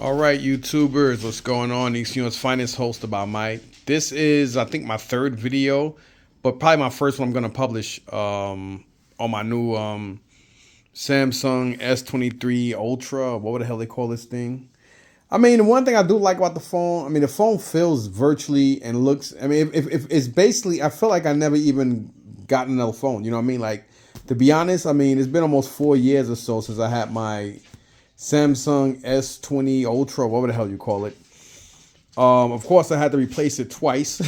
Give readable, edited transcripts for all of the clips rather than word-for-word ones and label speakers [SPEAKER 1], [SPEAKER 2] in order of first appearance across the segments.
[SPEAKER 1] All right, YouTubers, what's going on? East finest host about Mike. This is, I think, my third video, but probably my first one I'm gonna publish on my new Samsung S23 Ultra. What the hell they call this thing? I mean, the one thing I do like about the phone, I mean, the phone feels virtually and looks. I mean, if it's basically, I feel like I never even got another phone. You know what I mean? Like, to be honest, I mean, it's been almost 4 years or so since I had my Samsung S20 Ultra, whatever the hell you call it. Of course, I had to replace it twice.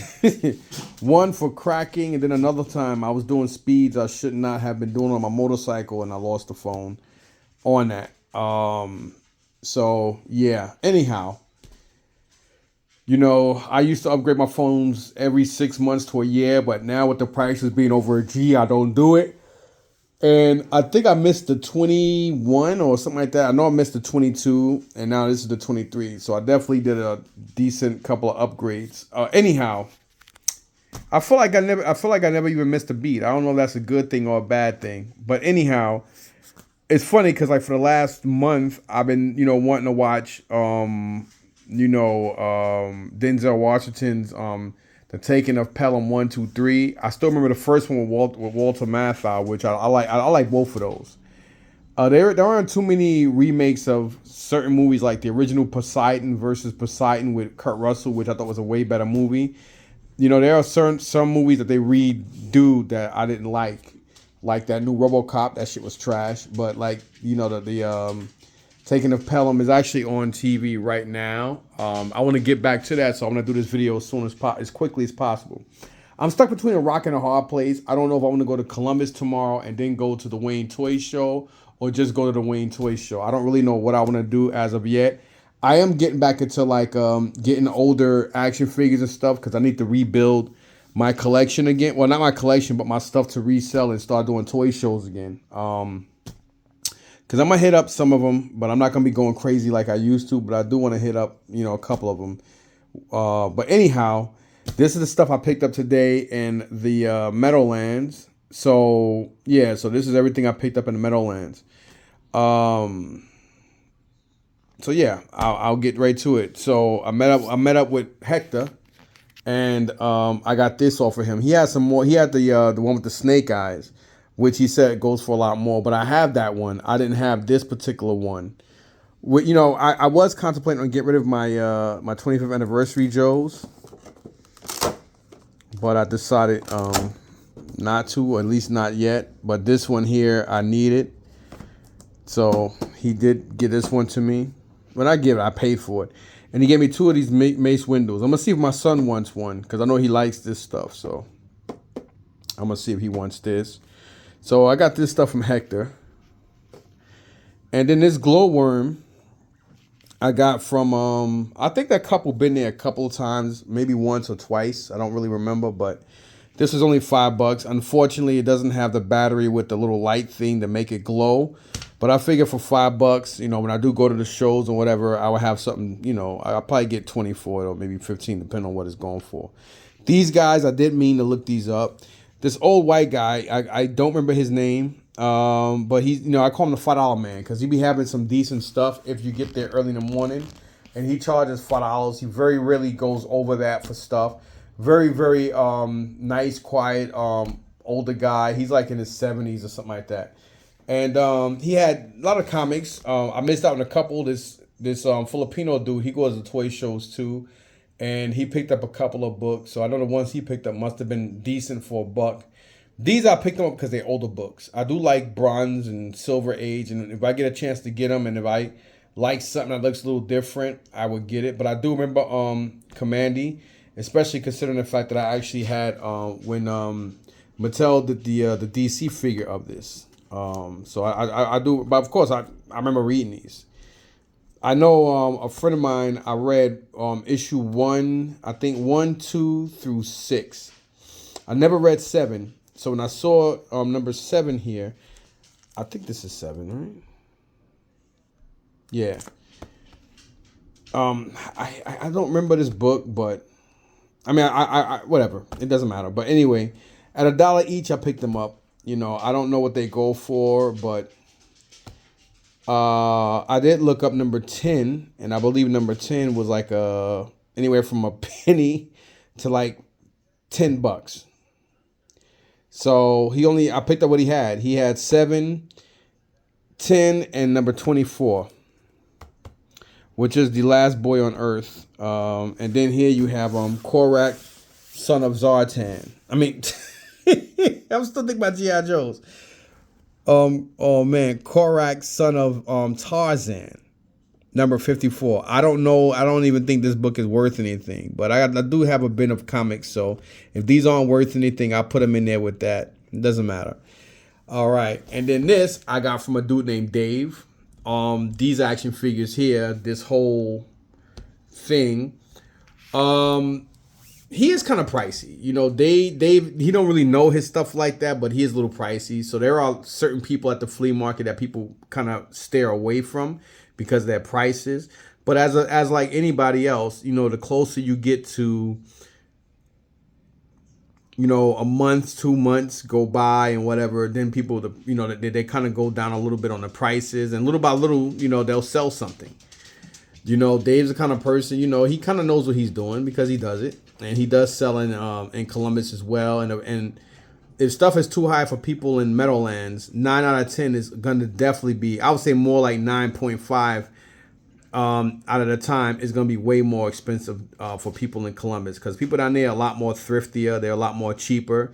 [SPEAKER 1] One for cracking, and then another time I was doing speeds I should not have been doing on my motorcycle, and I lost the phone on that. So yeah. Anyhow, I used to upgrade my phones every 6 months to a year, but now with the prices being over a G, I don't do it. And I think I missed the 21 or something like that. I know I missed the 22, and now this is the 23. So I definitely did a decent couple of upgrades. Anyhow, I feel like I never even missed a beat. I don't know if that's a good thing or a bad thing. But anyhow, it's funny because like for the last month, I've been wanting to watch Denzel Washington's The Taking of Pelham 1, 2, 3. I still remember the first one with Walter Matthau, which I like. I like both of those. There aren't too many remakes of certain movies like the original Poseidon versus Poseidon with Kurt Russell, which I thought was a way better movie. There are some movies that they redo that I didn't like that new RoboCop. That shit was trash. But like the Taking of Pelham is actually on TV right now. I want to get back to that, so I'm going to do this video as quickly as possible. I'm stuck between a rock and a hard place. I don't know if I want to go to Columbus tomorrow and then go to the Wayne Toy Show or just go to the Wayne Toy Show. I don't really know what I want to do as of yet. I am getting back into like getting older action figures and stuff because I need to rebuild my collection again. Well, not my collection, but my stuff to resell and start doing toy shows again. Because I'm going to hit up some of them, but I'm not going to be going crazy like I used to. But I do want to hit up, a couple of them. But anyhow, this is the stuff I picked up today in the Meadowlands. So, yeah, so this is everything I picked up in the Meadowlands. So, yeah, I'll get right to it. So, I met up with Hector, and I got this off of him. He had some more. He had the one with the snake eyes, which he said goes for a lot more. But I have that one. I didn't have this particular one. I was contemplating on getting rid of my my 25th anniversary Joes, but I decided not to, or at least not yet. But this one here, I need it. So he did get this one to me. When I give it, I paid for it. And he gave me two of these Mace windows. I'm going to see if my son wants one, because I know he likes this stuff. So I'm going to see if he wants this. So I got this stuff from Hector. And then this glowworm I got from, I think that couple been there a couple of times, maybe once or twice. I don't really remember, but this is only $5. Unfortunately, it doesn't have the battery with the little light thing to make it glow. But I figure for $5, when I do go to the shows or whatever, I will have something, I'll probably get 20 for it or maybe 15, depending on what it's going for. These guys, I did mean to look these up. This old white guy, I don't remember his name, but he's, I call him the $5 man because he be having some decent stuff if you get there early in the morning. And he charges $5. He very rarely goes over that for stuff. Very, very nice, quiet, older guy. He's like in his 70s or something like that. And he had a lot of comics. I missed out on a couple. This Filipino dude, he goes to toy shows too. And he picked up a couple of books. So I know the ones he picked up must have been decent for $1. These I picked them up because they're older books. I do like Bronze and Silver Age. And if I get a chance to get them, and if I like something that looks a little different, I would get it. But I do remember Commandy, especially considering the fact that I actually had when Mattel did the DC figure of this. So I do, but of course I remember reading these. I know a friend of mine, I read issue 1, I think 1, 2 through 6. I never read 7. So when I saw number 7 here, I think this is 7, right? Yeah. I don't remember this book, but I mean, I whatever. It doesn't matter. But anyway, at $1 each, I picked them up. I don't know what they go for, but I did look up number 10, and I believe number 10 was like anywhere from a penny to like $10. So I picked up what he had. He had 7, 10, and number 24, which is the last boy on Earth. And then here you have Korak, son of Zartan. I mean, I'm still thinking about G.I. Joes. Oh man, Korak, son of Tarzan, number 54. I don't know. I don't even think this book is worth anything, but I do have a bin of comics. So if these aren't worth anything, I'll put them in there with that. It doesn't matter. All right, and then this I got from a dude named Dave. These action figures here, this whole thing. He is kind of pricey. You know, Dave, he don't really know his stuff like that, but he is a little pricey. So there are certain people at the flea market that people kind of stare away from because of their prices. But as like anybody else, you know, the closer you get to, you know, a month, 2 months go by and whatever, then people, you know, they kind of go down a little bit on the prices, and little by little, you know, they'll sell something. You know, Dave's the kind of person, you know, he kind of knows what he's doing because he does it. And he does sell in Columbus as well. And if stuff is too high for people in Meadowlands, 9 out of 10 is going to definitely be, I would say more like 9.5 out of the time is going to be way more expensive for people in Columbus. Because people down there are a lot more thriftier. They're a lot more cheaper.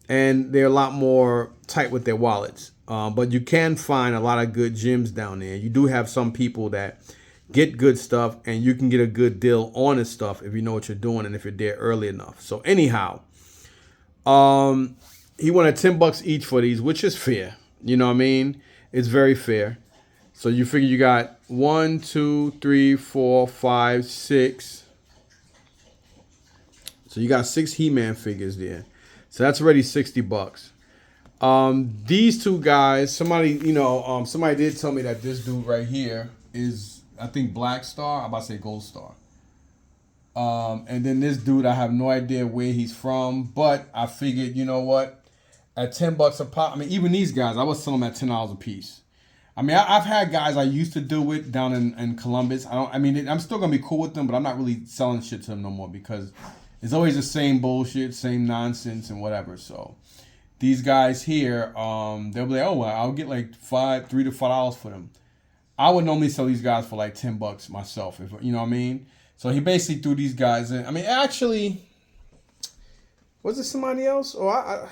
[SPEAKER 1] And they're a lot more tight with their wallets. But you can find a lot of good gems down there. You do have some people that get good stuff, and you can get a good deal on this stuff if you know what you're doing and if you're there early enough. So anyhow, he wanted $10 each for these, which is fair. You know what I mean? It's very fair. So you figure you got 1, 2, 3, 4, 5, 6. So you got 6 He-Man figures there. So that's already $60. These two guys, somebody did tell me that this dude right here is, I think, Black Star. I'm about to say Gold Star. And then this dude, I have no idea where he's from, but I figured, you know what? At $10 a pop, I mean, even these guys, I was selling them at $10 a piece. I mean, I've had guys I used to do it down in Columbus. I'm still gonna be cool with them, but I'm not really selling shit to them no more because it's always the same bullshit, same nonsense, and whatever. So these guys here, they'll be like, oh, well, I'll get like $3 to $5 for them. I would normally sell these guys for like $10 myself, if you know what I mean. So he basically threw these guys in. I mean, actually, was it somebody else? Or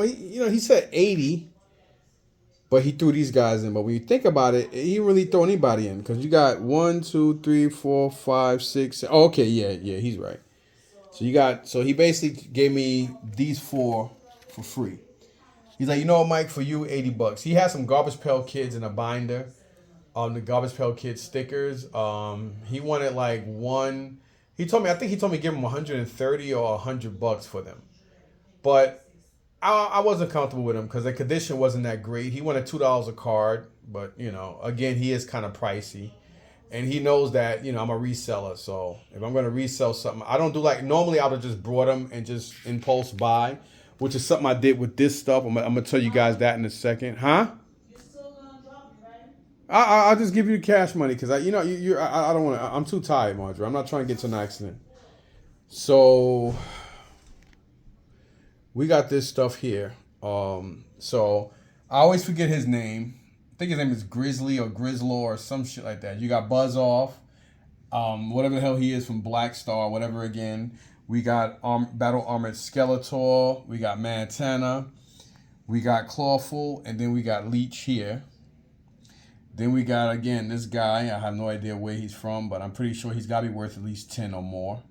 [SPEAKER 1] he said 80, but he threw these guys in. But when you think about it, he didn't really throw anybody in because you got 1, 2, 3, 4, 5, 6. Oh, okay, yeah, he's right. So he basically gave me these 4 for free. He's like, you know what, Mike, for you, $80. He has some Garbage Pail Kids in a binder. The Garbage Pail Kids stickers. He wanted like one. I think he told me give him $130 or $100 for them. But I wasn't comfortable with him because the condition wasn't that great. He wanted $2 a card, but you know, again, he is kind of pricey, and he knows that, you know, I'm a reseller. So if I'm gonna resell something, I don't do like normally. I would have just brought them and just impulse buy, which is something I did with this stuff. I'm gonna tell you guys that in a second, huh? I'll just give you the cash money because I don't want to. I'm too tired, Marjorie. I'm not trying to get to an accident. So we got this stuff here. So I always forget his name. I think his name is Grizzly or Grizzlo or some shit like that. You got Buzz Off, whatever the hell he is from Black Star, whatever again. We got Battle Armored Skeletor. We got Montana. We got Clawful, and then we got Leech here. Then we got, again, this guy. I have no idea where he's from, but I'm pretty sure he's got to be worth at least 10 or more.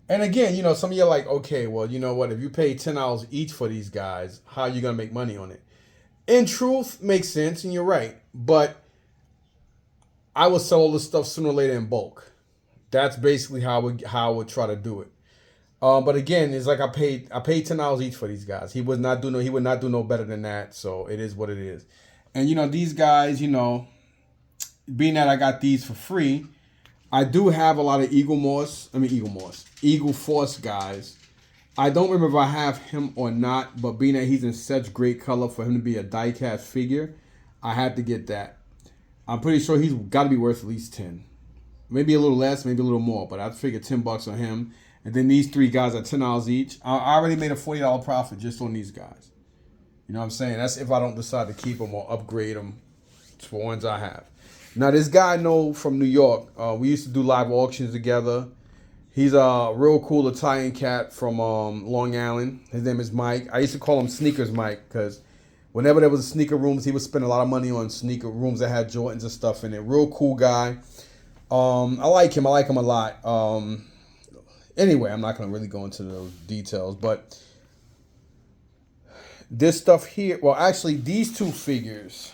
[SPEAKER 1] And again, you know, some of you are like, okay, well, you know what? If you pay $10 each for these guys, how are you going to make money on it? In truth, makes sense, and you're right. But I would sell all this stuff sooner or later in bulk. That's basically how I would try to do it. But again, it's like I paid $10 each for these guys. He would not do no better than that. So it is what it is. And you know, these guys, you know, being that I got these for free, I do have a lot of Eagle Force guys. I don't remember if I have him or not, but being that he's in such great color for him to be a die-cast figure, I had to get that. I'm pretty sure he's got to be worth at least 10. Maybe a little less, maybe a little more, but I figured $10 on him. And then these three guys at $10 each. I already made a $40 profit just on these guys. You know what I'm saying? That's if I don't decide to keep them or upgrade them for ones I have. Now, this guy I know from New York. We used to do live auctions together. He's a real cool Italian cat from Long Island. His name is Mike. I used to call him Sneakers Mike because whenever there was sneaker rooms, he would spend a lot of money on sneaker rooms that had Jordans and stuff in it. Real cool guy. I like him. I like him a lot. Anyway, I'm not going to really go into those details, but this stuff here, well, actually, these two figures,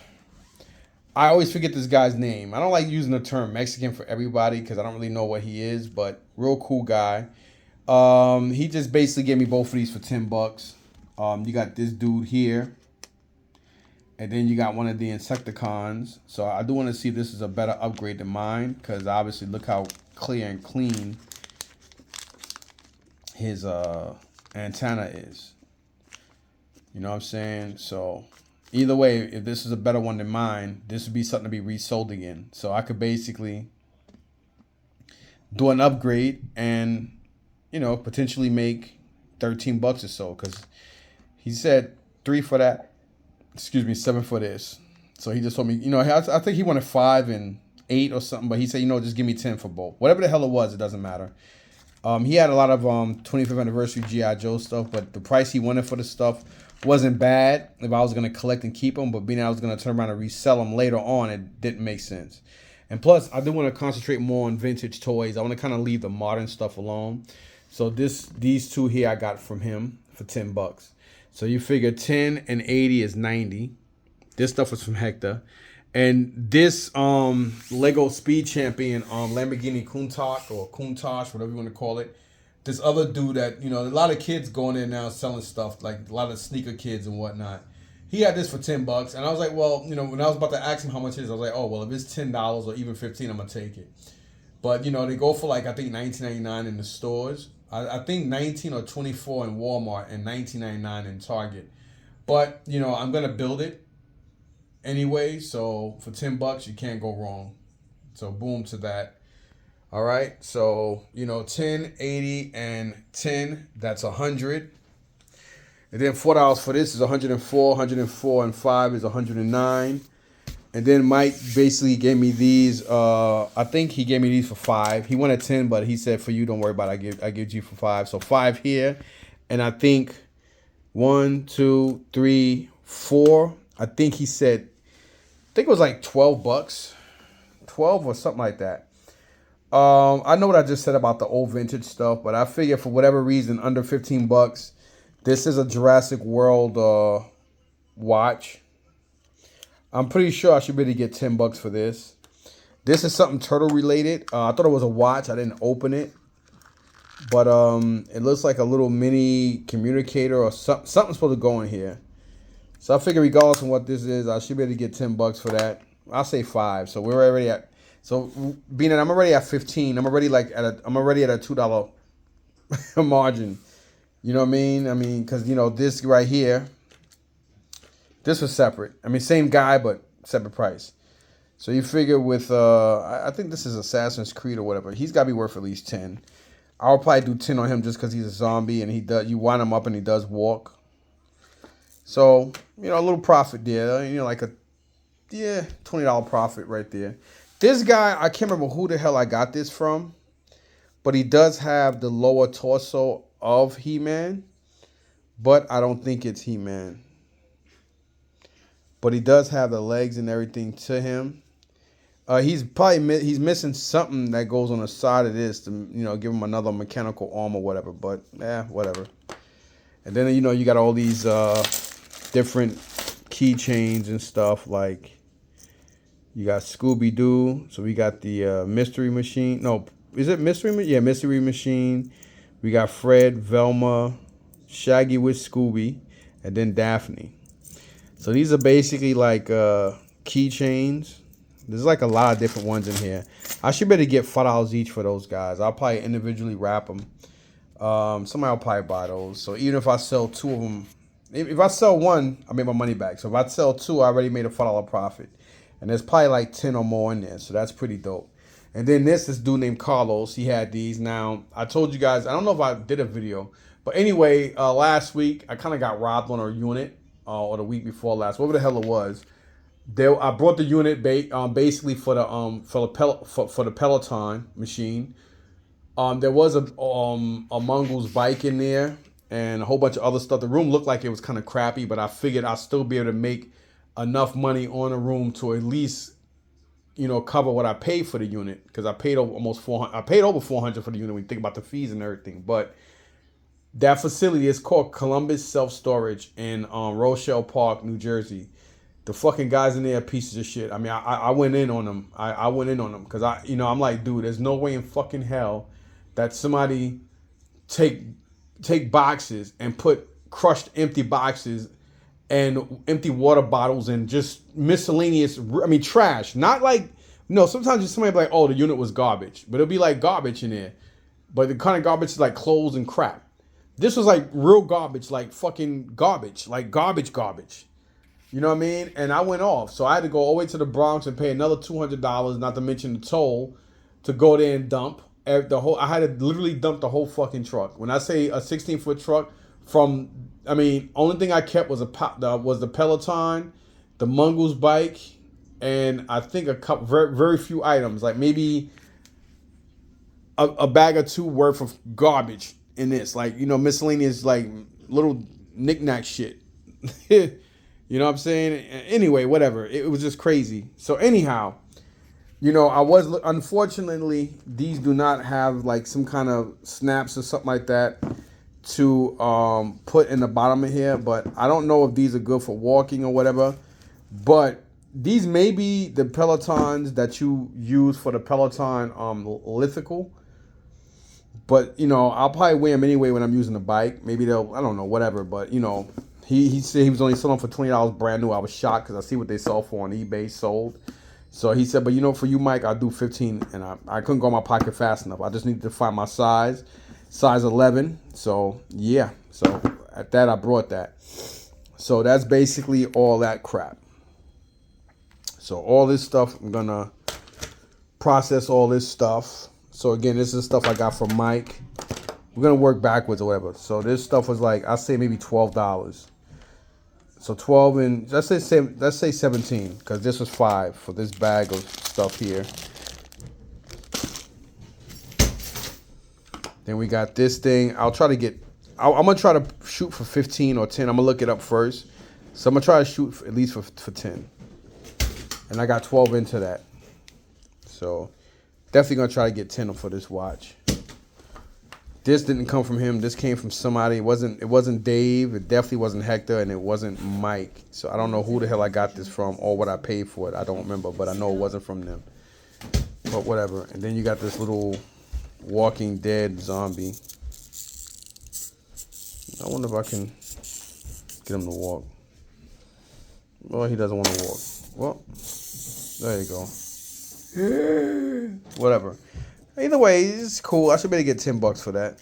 [SPEAKER 1] I always forget this guy's name. I don't like using the term Mexican for everybody because I don't really know what he is, but real cool guy. He just basically gave me both of these for $10. You got this dude here, and then you got one of the Insecticons. So I do want to see if this is a better upgrade than mine because obviously look how clear and clean his antenna is. You know what I'm saying? So either way, if this is a better one than mine, this would be something to be resold again. So I could basically do an upgrade and, you know, potentially make $13 or so. Because he said 3 for that. Excuse me, 7 for this. So he just told me, you know, I think he wanted 5 and 8 or something. But he said, you know, just give me 10 for both. Whatever the hell it was, it doesn't matter. He had a lot of 25th anniversary G.I. Joe stuff. But the price he wanted for the stuff wasn't bad if I was going to collect and keep them, but being I was going to turn around and resell them later on, it didn't make sense. And plus, I do want to concentrate more on vintage toys. I want to kind of leave the modern stuff alone. So these two here I got from him for $10. So you figure 10 and 80 is 90. This stuff was from Hector. And this Lego Speed Champion Lamborghini Countach or Countach, whatever you want to call it. This other dude that, you know, a lot of kids going in now selling stuff, like a lot of sneaker kids and whatnot. He had this for $10, and I was like, well, you know, when I was about to ask him how much it is, I was like, oh, well, if it's $10 or even $15, I'm gonna take it. But you know, they go for like I think $19.99 in the stores. I think 19 or 24 in Walmart and $19.99 in Target. But you know, I'm gonna build it anyway, so for $10, you can't go wrong. So boom to that. All right, so, you know, 10, 80, and 10, that's 100. And then $4 for this is 104, 104, and 5 is 109. And then Mike basically gave me these, I think he gave me these for 5. He wanted 10, but he said, for you, don't worry about it, I give you for 5. So 5 here, and I think 1, 2, 3, 4. I think he said, I think it was like $12, 12 or something like that. I know what I just said about the old vintage stuff, but I figure for whatever reason, under $15, this is a Jurassic World watch. I'm pretty sure I should be able to get $10 for this. This is something turtle related. I thought it was a watch. I didn't open it, but it looks like a little mini communicator or something's supposed to go in here. So I figure regardless of what this is, I should be able to get $10 for that. I'll say 5. So we're already at. So being that I'm already at 15, I'm already at a $2 margin. You know what I mean? I mean, because you know this right here, this was separate. I mean, same guy but separate price. So you figure with I think this is Assassin's Creed or whatever. He's got to be worth at least 10. I'll probably do 10 on him just because he's a zombie and he does. You wind him up and he does walk. So you know a little profit there. You know, like a $20 profit right there. This guy, I can't remember who the hell I got this from, but he does have the lower torso of He-Man, but I don't think it's He-Man. But he does have the legs and everything to him. He's missing something that goes on the side of this to, you know, give him another mechanical arm or whatever, but whatever. And then, you know, you got all these different keychains and stuff like. You got Scooby-Doo. So we got the Mystery Machine. No, is it Mystery Machine? Yeah, Mystery Machine. We got Fred, Velma, Shaggy with Scooby, and then Daphne. So these are basically like keychains. There's like a lot of different ones in here. I should be able to get $5 each for those guys. I'll probably individually wrap them. Somebody will probably buy those. So even if I sell 2 of them, if I sell 1, I make my money back. So if I sell 2, I already made a $5 profit. And there's probably like 10 or more in there. So that's pretty dope. And then this dude named Carlos. He had these. Now, I told you guys, I don't know if I did a video. But anyway, last week, I kind of got robbed on a unit. Or the week before last. Whatever the hell it was. I brought the unit basically for the Peloton machine. There was a Mongoose bike in there and a whole bunch of other stuff. The room looked like it was kind of crappy, but I figured I'd still be able to make enough money on the room to at least, cover what I paid for the unit, because I paid over almost 400. I paid over 400 for the unit when you think about the fees and everything. But that facility is called Columbus Self Storage in Rochelle Park, New Jersey. The fucking guys in there are pieces of shit. I mean, I went in on them. I went in on them because I'm like, dude, there's no way in fucking hell that somebody take boxes and put crushed empty boxes and empty water bottles and just miscellaneous, trash. Not like, sometimes just somebody be like, oh, the unit was garbage. But it'll be like garbage in there. But the kind of garbage is like clothes and crap. This was like real garbage, like fucking garbage, like garbage. You know what I mean? And I went off. So I had to go all the way to the Bronx and pay another $200, not to mention the toll, to go there and dump. I had to literally dump the whole fucking truck. When I say a 16-foot truck, only thing I kept was the Peloton, the Mongoose bike, and I think a couple, very, very few items, like maybe a bag or two worth of garbage in this, like, miscellaneous, like, little knick-knack shit. You know what I'm saying? Anyway, whatever. It was just crazy. So anyhow, unfortunately, these do not have like some kind of snaps or something like that to put in the bottom of here. But I don't know if these are good for walking or whatever. But these may be the Pelotons that you use for the Peloton lithical. But, I'll probably wear them anyway when I'm using the bike. Maybe I don't know, whatever. But, he said he was only selling for $20 brand new. I was shocked because I see what they sell for on eBay sold. So he said, but for you, Mike, I'll do 15. And I couldn't go in my pocket fast enough. I just needed to find my size 11. So, yeah. So at that, I brought that. So that's basically all that crap. So all this stuff, I'm going to process all this stuff. So again, this is stuff I got from Mike. We're going to work backwards or whatever. So this stuff was like, I'll say maybe $12. So 12 and let's say 17, because this was 5 for this bag of stuff here. Then we got this thing. I'm gonna try to shoot for 15 or 10. I'm gonna look it up first. So I'm gonna try to shoot at least for 10. And I got 12 into that. So definitely gonna try to get 10 for this watch. This didn't come from him. This came from somebody. It wasn't Dave. It definitely wasn't Hector, and it wasn't Mike. So I don't know who the hell I got this from or what I paid for it. I don't remember, but I know it wasn't from them. But whatever. And then you got this little Walking Dead zombie. I wonder if I can get him to walk. Well, he doesn't want to walk. Well, there you go. Whatever. Either way, it's cool. I should be able to get $10 for that.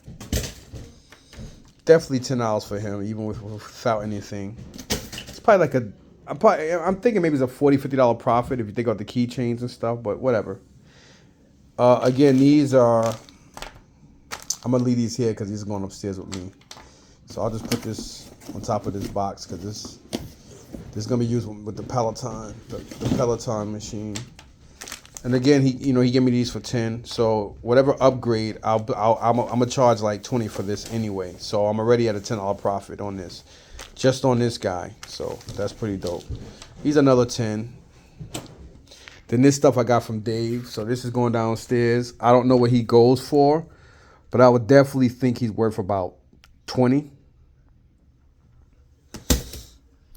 [SPEAKER 1] Definitely $10 for him, even without anything. It's probably like I'm thinking maybe it's a $40, $50 profit if you think about the keychains and stuff, but whatever. Again, these are, I'm going to leave these here because these are going upstairs with me. So I'll just put this on top of this box because this is going to be used with the Peloton, the Peloton machine. And again, he gave me these for 10. So whatever upgrade, I'm gonna charge like 20 for this anyway. So I'm already at a $10 profit on this, just on this guy. So that's pretty dope. He's another 10. Then this stuff I got from Dave. So this is going downstairs. I don't know what he goes for, but I would definitely think he's worth about 20.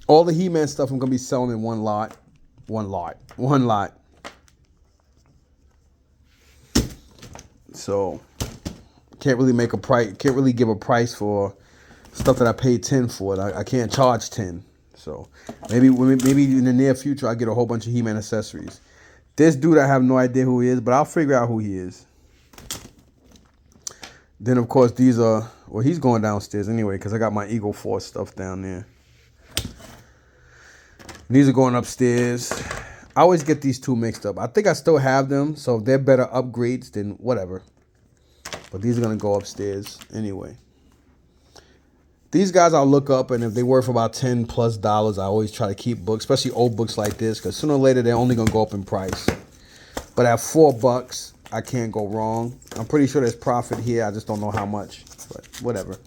[SPEAKER 1] All the He-Man stuff I'm gonna be selling in one lot. So can't really make a price. Can't really give a price for stuff that I paid 10 for. I can't charge 10. So maybe in the near future I get a whole bunch of He-Man accessories. This dude I have no idea who he is, but I'll figure out who he is. Then of course these are, well, he's going downstairs anyway because I got my Eagle Force stuff down there. These are going upstairs. I always get these two mixed up. I think I still have them, so if they're better upgrades, then whatever. But these are gonna go upstairs anyway. These guys I'll look up, and if they worth about $10+, I always try to keep books, especially old books like this, because sooner or later they're only gonna go up in price. But at $4, I can't go wrong. I'm pretty sure there's profit here. I just don't know how much, but whatever.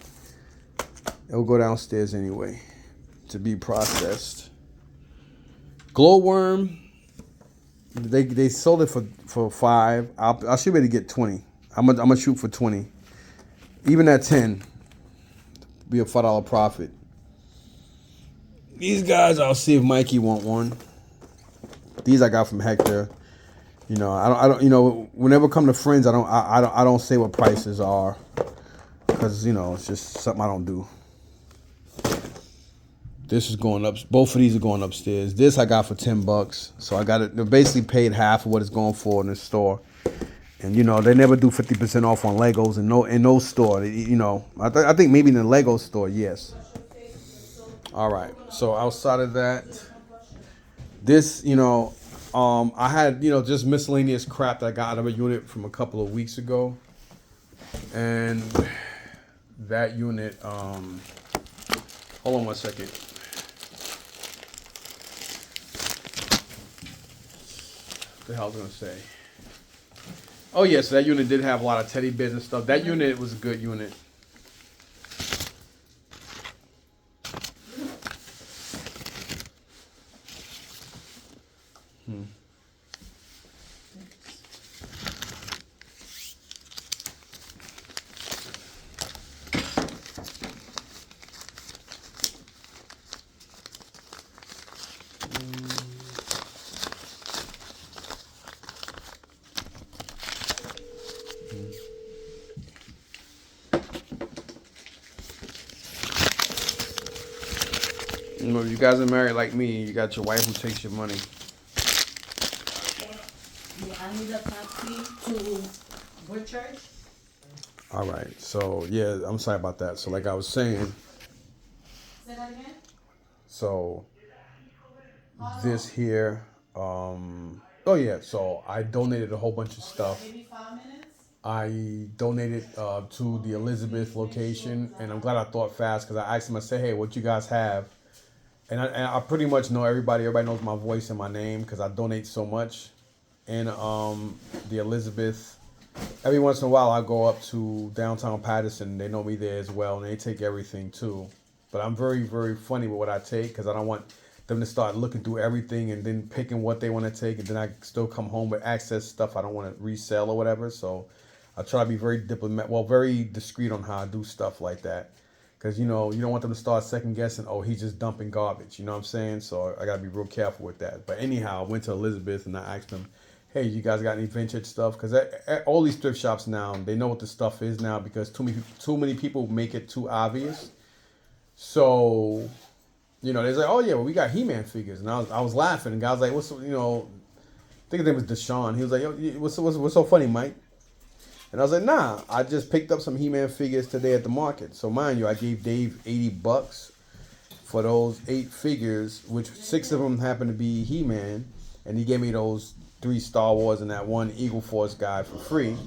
[SPEAKER 1] It'll go downstairs anyway to be processed. Glowworm, they sold it for $5. I should be able to get 20. I'm gonna shoot for 20. Even at 10, be a $5 profit. These guys, I'll see if Mikey want one. These I got from Hector. You know, I don't. You know, whenever I come to friends, I don't say what prices are, because you know it's just something I don't do. This is going up. Both of these are going upstairs. This I got for $10, so I got it. They basically paid half of what it's going for in the store. And you know they never do 50% off on Legos in no store. You know, I think maybe in the Lego store, yes. All right. So outside of that, this you know. I had, you know, just miscellaneous crap that I got out of a unit from a couple of weeks ago. And that unit, hold on one second. What the hell was I going to say? Oh, yes, that unit did have a lot of teddy bears and stuff. That unit was a good unit. You know, if you guys are married like me, you got your wife who takes your money.
[SPEAKER 2] Yeah, I need a taxi to Woodchurch.
[SPEAKER 1] All right, so yeah, I'm sorry about that. So like I was saying,
[SPEAKER 2] Say that again?
[SPEAKER 1] so this here, oh yeah, so I donated a whole bunch of stuff.
[SPEAKER 2] Maybe 5 minutes?
[SPEAKER 1] I donated to the Elizabeth location, and I'm glad I thought fast because I asked them, I said, hey, what you guys have? And I pretty much know everybody. Everybody knows my voice and my name because I donate so much. And the Elizabeth, every once in a while I go up to downtown Patterson. They know me there as well, and they take everything too. But I'm very, very funny with what I take because I don't want them to start looking through everything and then picking what they want to take, and then I still come home with access stuff I don't want to resell or whatever. So I try to be very very discreet on how I do stuff like that. Because, you know, you don't want them to start second guessing, oh, he's just dumping garbage. You know what I'm saying? So I got to be real careful with that. But anyhow, I went to Elizabeth and I asked them, hey, you guys got any vintage stuff? Because all these thrift shops now, they know what the stuff is now because too many people make it too obvious. So, you know, they're like, oh, yeah, well, we got He-Man figures. And I was laughing. And the guy was like, what's, you know, I think his name was Deshaun. He was like, yo, what's so funny, Mike? And I was like, nah, I just picked up some He-Man figures today at the market. So mind you, I gave Dave $80 for those 8 figures, which 6 of them happened to be He-Man. And he gave me those 3 Star Wars and that 1 Eagle Force guy for free.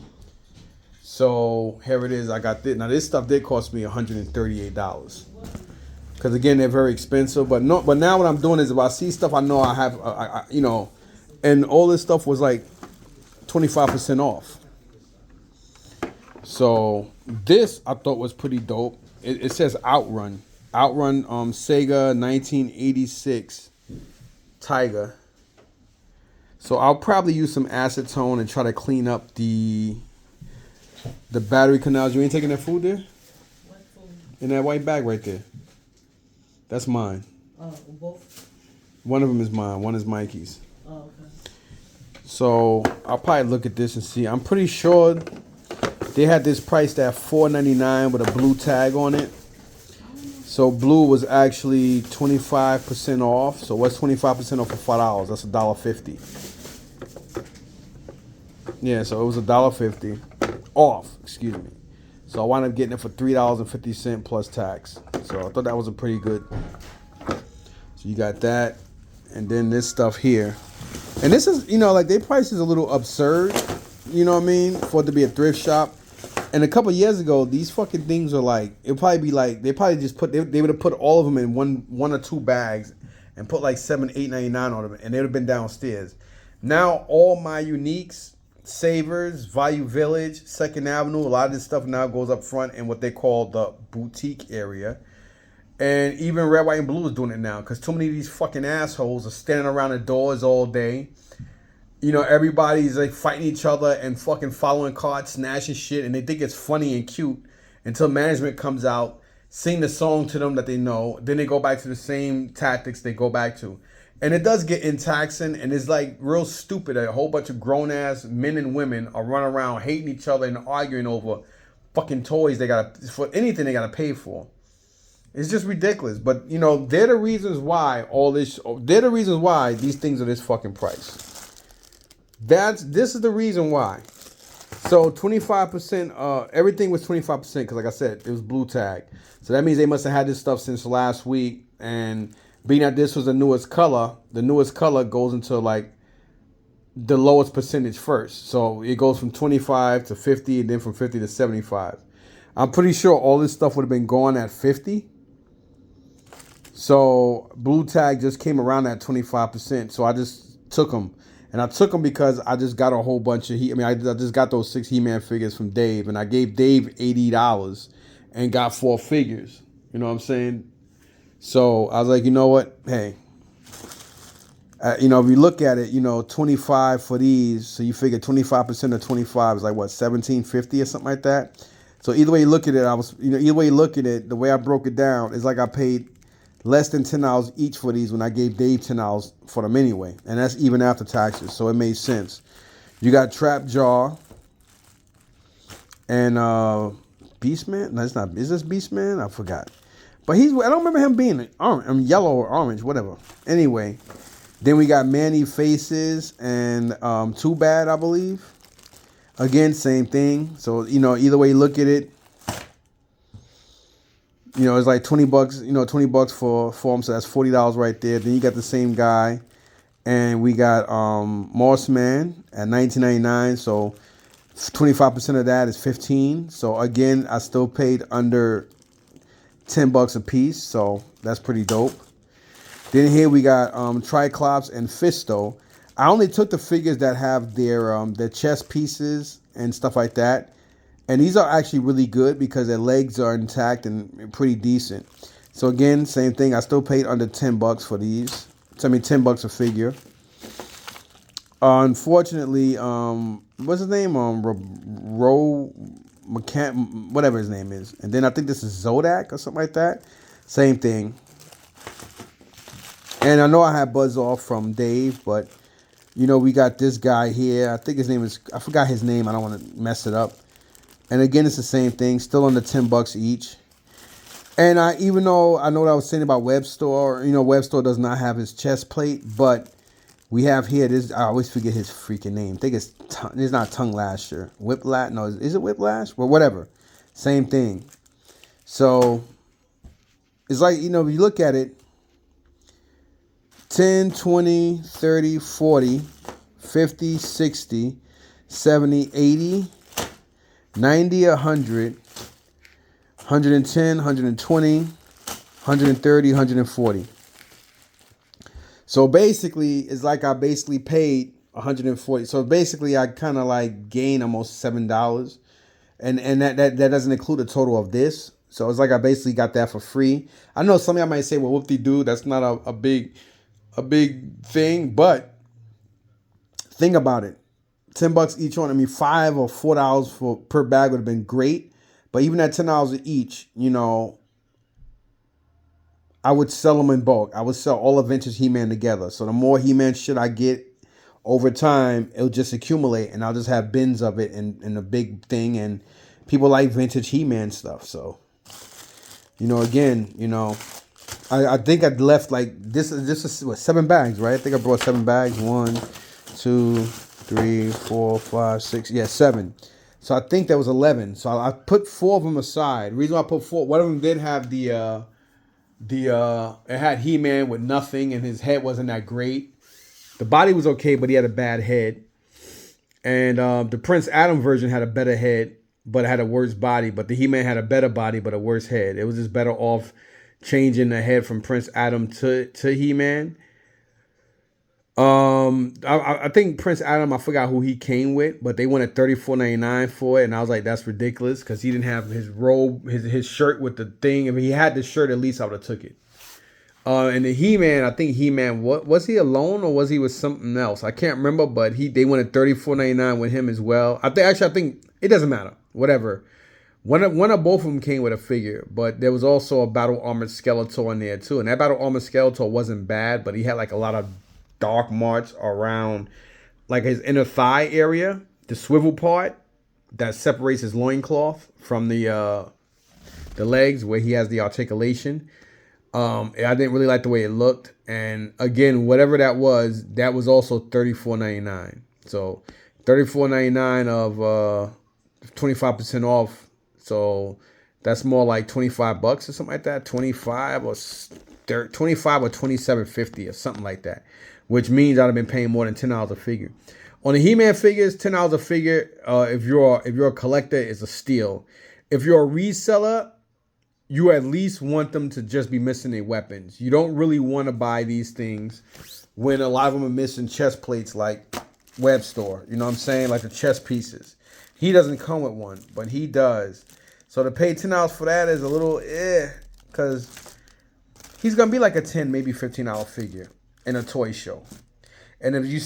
[SPEAKER 1] So here it is. I got this. Now this stuff did cost me $138. Because again, they're very expensive. But now what I'm doing is if I see stuff I know I have, you know, and all this stuff was like 25% off. So this I thought was pretty dope. It says Outrun Sega 1986 Tiger. So I'll probably use some acetone and try to clean up the battery canals. You ain't taking that food there?
[SPEAKER 2] What food?
[SPEAKER 1] In that white bag right there. That's mine.
[SPEAKER 2] Oh, both?
[SPEAKER 1] One of them is mine. One is Mikey's.
[SPEAKER 2] Oh, okay.
[SPEAKER 1] So I'll probably look at this and see. I'm pretty sure they had this priced at $4.99 with a blue tag on it. So blue was actually 25% off. So what's 25% off for $5? That's $1.50. Yeah, so it was $1.50 off. Excuse me. So I wound up getting it for $3.50 plus tax. So I thought that was a pretty good. So you got that, and then this stuff here. And this is, like their price is a little absurd. You know what I mean? For it to be a thrift shop. And a couple years ago, these fucking things are like, it'll probably be like, they probably just they would have put all of them in one or two bags and put like $7, $8.99 on them, and they would have been downstairs. Now all my uniques, Savers, Value Village, Second Avenue, a lot of this stuff now goes up front in what they call the boutique area. And even Red, White, and Blue is doing it now because too many of these fucking assholes are standing around the doors all day. Everybody's like fighting each other and fucking following cards, snatching shit, and they think it's funny and cute until management comes out, sing the song to them that they know. Then they go back to the same tactics they go back to. And it does get taxing, and it's like real stupid. A whole bunch of grown ass men and women are running around hating each other and arguing over fucking toys for anything they gotta pay for. It's just ridiculous. But they're the reasons why they're the reasons why these things are this fucking price. This is the reason why. So 25%, everything was 25% because like I said, it was blue tag. So that means they must have had this stuff since last week. And being that this was the newest color goes into like the lowest percentage first. So it goes from 25 to 50 and then from 50 to 75. I'm pretty sure all this stuff would have been gone at 50. So blue tag just came around at 25%. So I just took them. And I took them because I just got a whole bunch of I just got those 6 He-Man figures from Dave. And I gave Dave $80 and got 4 figures. You know what I'm saying? So I was like, you know what? Hey. If you look at it, 25 for these. So you figure 25% of 25 is like what, $17.50 or something like that. So either way you look at it, the way I broke it down is like I paid less than $10 each for these when I gave Dave $10 for them anyway. And that's even after taxes. So it made sense. You got Trap Jaw and Beastman. No, it's not. Is this Beastman? I forgot. But I don't remember him being yellow or orange, whatever. Anyway, then we got Manny Faces and Too Bad, I believe. Again, same thing. So, either way you look at it, it's like $20, $20 for them. So that's $40 right there. Then you got the same guy. And we got Mossman at $19.99. So 25% of that is $15. So again, I still paid under $10 a piece. So that's pretty dope. Then here we got Triclops and Fisto. I only took the figures that have their chest pieces and stuff like that. And these are actually really good because their legs are intact and pretty decent. So again, same thing. I still paid under $10 for these. $10 a figure. Unfortunately, what's his name? Whatever his name is. And then I think this is Zodak or something like that. Same thing. And I know I had Buzz off from Dave, but we got this guy here. I think his name is, I forgot his name. I don't want to mess it up. And again, it's the same thing, still under $10 each. And even though I know what I was saying about Web Store, Web Store does not have his chest plate, but we have here this. I always forget his freaking name. I think it's not Tongue Lasher, Whiplash. No, is it Whiplash? Well, whatever, same thing. So it's like if you look at it, 10, 20, 30, 40, 50, 60, 70, 80. 90, 100, 110, 120, 130, 140. So basically, it's like I basically paid 140. So basically, I kind of like gained almost $7. And that doesn't include the total of this. So it's like I basically got that for free. I know some of y'all might say, well, whoop-de-doo, that's not a big thing. But think about it. $10 each one. I mean, $5 or $4 per bag would have been great. But even at $10 each, I would sell them in bulk. I would sell all the vintage He-Man together. So the more He-Man shit I get over time, it'll just accumulate. And I'll just have bins of it in a big thing. And people like vintage He-Man stuff. So, again, I think I left like, this is what, 7 bags, right? I think I brought 7 bags. 1, 2, 3, 4, 5, 6. Yeah, 7. So I think that was 11. So I put 4 of them aside. The reason why I put 4, one of them did have it had He-Man with nothing and his head wasn't that great. The body was okay, but he had a bad head. And the Prince Adam version had a better head, but it had a worse body. But the He-Man had a better body, but a worse head. It was just better off changing the head from Prince Adam to He-Man. I think Prince Adam, I forgot who he came with, but they wanted $34.99 for it, and I was like, that's ridiculous because he didn't have his robe, his shirt with the thing. If he had the shirt, at least I would have took it. And the He-Man, I think He-Man, what was he alone or was he with something else? I can't remember, but they wanted $34.99 with him as well. I think it doesn't matter. Whatever. One of both of them came with a figure, but there was also a Battle Armored Skeletor in there too. And that Battle Armored Skeletor wasn't bad, but he had like a lot of dark marks around like his inner thigh area, the swivel part that separates his loincloth from the legs where he has the articulation. I didn't really like the way it looked. And again, whatever that was also $34.99. So $34.99 of 25% off. So that's more like $25 or something like that. 25 or $27.50 or something like that. Which means I'd have been paying more than $10 a figure. On the He-Man figures, $10 a figure. If you're a collector, is a steal. If you're a reseller, you at least want them to just be missing their weapons. You don't really want to buy these things when a lot of them are missing chest plates like Web Store. You know what I'm saying? Like the chest pieces. He doesn't come with one, but he does. So to pay $10 for that is a little because he's gonna be like a $10, maybe $15 figure in a toy show. And if you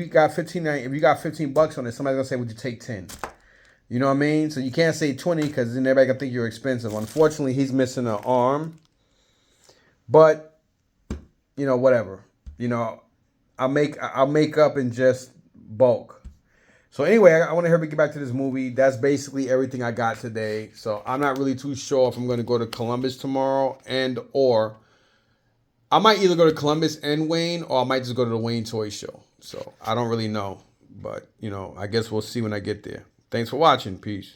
[SPEAKER 1] got $15 on it, somebody's gonna say, "Would you take 10?" You know what I mean? So you can't say 20 because then everybody can think you're expensive. Unfortunately, he's missing an arm. But, whatever. I'll make up in just bulk. So anyway, I want to hurry get back to this movie. That's basically everything I got today. So I'm not really too sure if I'm going to go to Columbus tomorrow or I might either go to Columbus and Wayne or I might just go to the Wayne Toy Show. So I don't really know. But, I guess we'll see when I get there. Thanks for watching. Peace.